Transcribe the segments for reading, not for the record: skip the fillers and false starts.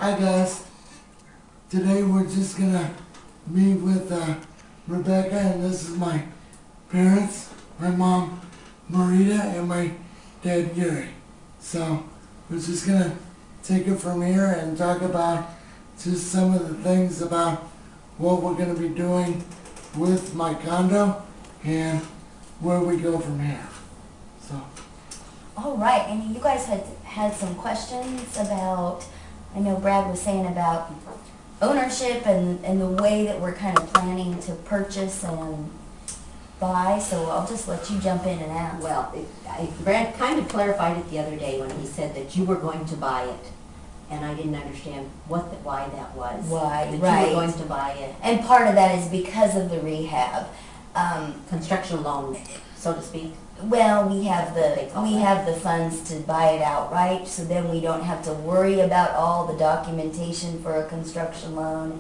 Hi guys, today we're just gonna meet with Rebecca, and this is my parents, my mom Marita and my dad Gary. So we're just gonna take it from here and talk about just some of the things about what we're gonna be doing with my condo and where we go from here. So. All right, and you guys had some questions about, I know Brad was saying about ownership and the way that we're kind of planning to purchase and buy, so I'll just let you jump in and ask. Well, Brad kind of clarified it the other day when he said that you were going to buy it, and I didn't understand why that was. Why, that right. You were going to buy it. And part of that is because of the rehab. Construction loan, so to speak. Well, we have the funds to buy it outright, so then we don't have to worry about all the documentation for a construction loan.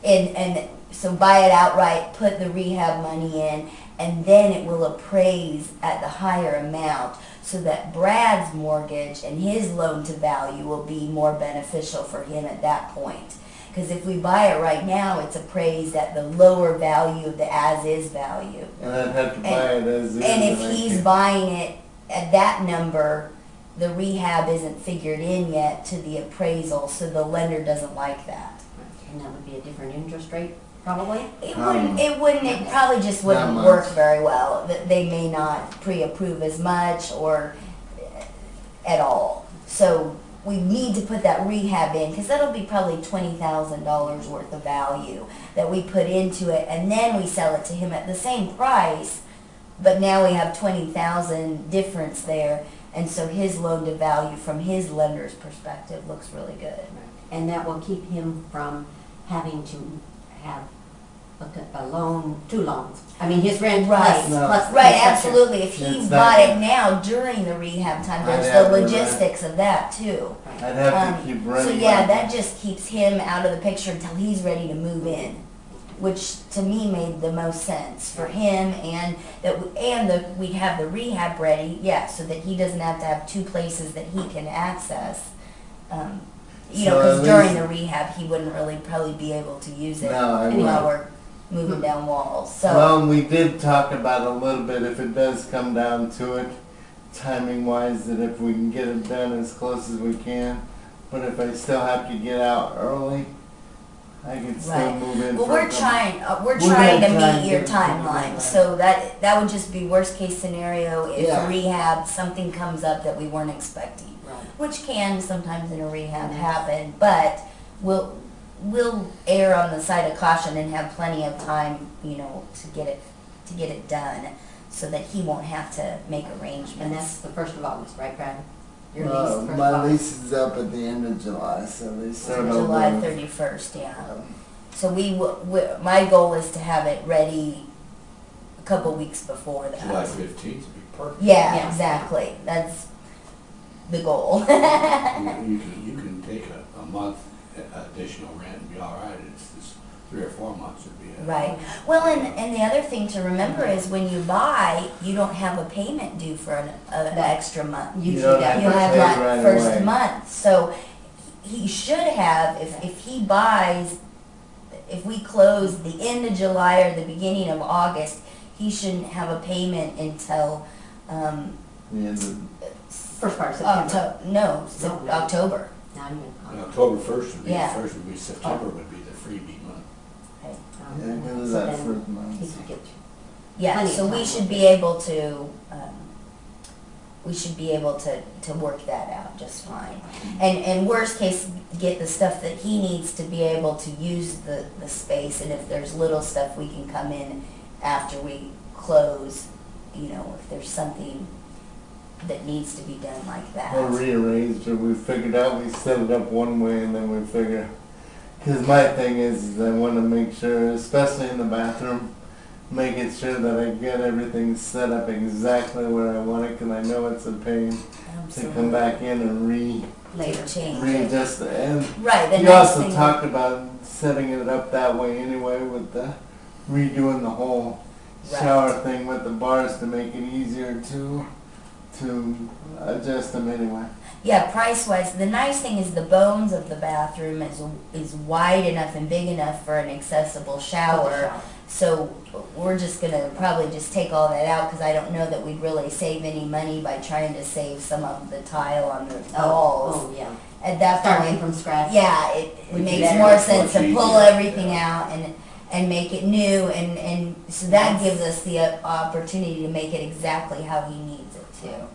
And so buy it outright, put the rehab money in, and then it will appraise at the higher amount, so that Brad's mortgage and his loan to value will be more beneficial for him at that point. Because if we buy it right now, it's appraised at the lower value of the as-is value. And I'd have to buy it as is. And if he's buying it at that number, the rehab isn't figured in yet to the appraisal, so the lender doesn't like that. And that would be a different interest rate, probably? It probably just wouldn't work very well. They may not pre-approve as much or at all. So we need to put that rehab in, because that'll be probably $20,000 worth of value that we put into it, and then we sell it to him at the same price, but now we have $20,000 difference there, and so his loan to value from his lender's perspective looks really good. And that will keep him from having to have a loan, two loans. I mean, his rent plus Right, absolutely. If he bought it now during the rehab time, there's the logistics of that too. I'd have to keep running. So yeah, that just keeps him out of the picture until he's ready to move in, which to me made the most sense for him, and we'd have the rehab ready, yeah, so that he doesn't have to have two places that he can access. You know, because during the rehab he wouldn't really probably be able to use it while we're moving down walls. So well, we did talk about a little bit, if it does come down to it, timing wise, that if we can get it done as close as we can, but if I still have to get out early, I can still move in. Well, we're trying to meet your timeline, so that would just be worst case scenario if rehab, something comes up that we weren't expecting, which can sometimes in a rehab happen, but we'll err on the side of caution and have plenty of time, you know, to get it done, so that he won't have to make arrangements. And that's the 1st of August, right, Brad? Your lease. My lease is up at the end of July, so they start July 31st, yeah. So my goal is to have it ready a couple weeks before that. July 15th would be perfect. Yeah, exactly. That's the goal. You can take a month additional rent and be all right. It's 3 or 4 months would be right. Well, and the other thing to remember is when you buy, you don't have a payment due for an extra month. Usually you have that first month. So he should have, if he buys, if we close the end of July or the beginning of August, he shouldn't have a payment until first part of September. October. October 1st would be the first. Would be September would be the freebie month. Okay. Yeah, because that first month. Yeah, so we should be able to work that out just fine. And worst case, get the stuff that he needs to be able to use the space, and if there's little stuff, we can come in after we close, you know, if there's something that needs to be done like that. Or rearranged, or we figured out, we set it up one way and then we figure, because my thing is I want to make sure, especially in the bathroom, making sure that I get everything set up exactly where I want it, because I know it's a pain to come back in and readjust it. And you also talked about setting it up that way anyway, with the redoing the whole shower thing with the bars to make it easier to adjust them anyway. Yeah, price-wise, the nice thing is the bones of the bathroom is wide enough and big enough for an accessible shower. So we're just gonna probably just take all that out, because I don't know that we'd really save any money by trying to save some of the tile on the walls. Oh, yeah. At that Starting point, from scratch. yeah, it Would be makes better. more Much sense to pull easier, everything yeah. out and make it new, and so that gives us the opportunity to make it exactly how he needs it to.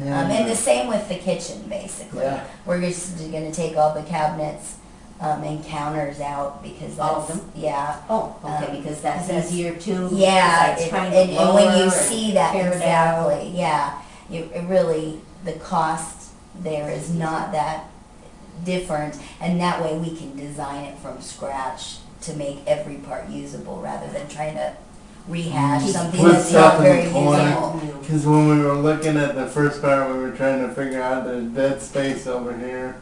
And the same with the kitchen, basically. Yeah. We're just gonna take all the cabinets and counters out, because All of that's, them? yeah. Oh, okay, because that's easier too. Yeah, besides trying to and when lower you and see that, tear down. exactly, yeah, it really, the cost there is not that different, and that way we can design it from scratch to make every part usable, rather than trying to rehash something Put that's stuff not in the very corner. usable. Because when we were looking at the first part, we were trying to figure out there's dead space over here.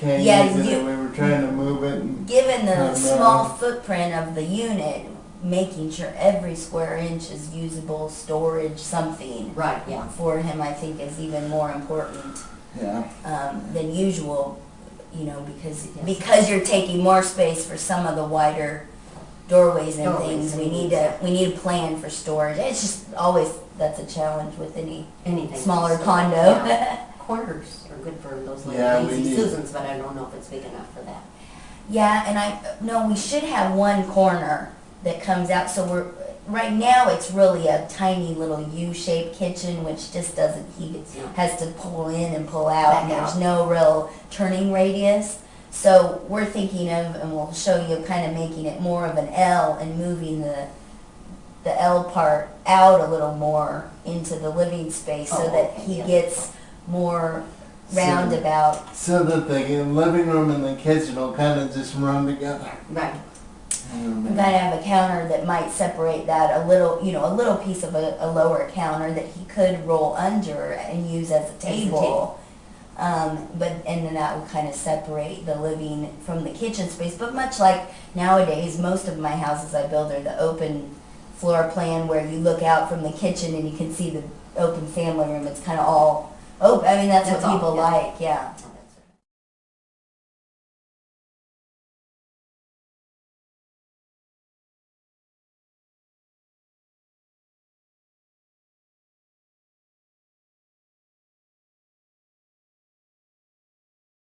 Can't Yeah, use it, you- and we were trying to move it. And Given the And, small footprint of the unit, making sure every square inch is usable storage, something Right, yeah. for him, I think, is even more important yeah. than usual, you know, because you're taking more space for some of the wider doorways and Doorways things. and We need a plan for storage. It's just always, that's a challenge with any Anything. smaller condo. Yeah. Corners are good for those Yeah, little we lazy need- Susans, but I don't know if it's big enough for that. Yeah, and no, we should have one corner that comes out, so right now it's really a tiny little U-shaped kitchen, which just doesn't, he has to pull in and pull out, and Back there's out. no real turning radius. So we're thinking of, and we'll show you, kind of making it more of an L and moving the L part out a little more into the living space, so Oh, that okay, he yeah. gets more roundabout. So that the living room and the kitchen will kind of just run together. Right. We gotta have a counter that might separate that a little, you know, a little piece of a lower counter that he could roll under and use as a table. And then that would kind of separate the living from the kitchen space. But much like nowadays, most of my houses I build are the open floor plan, where you look out from the kitchen and you can see the open family room. It's kind of all open. I mean, that's That's what all, people yeah. like, yeah.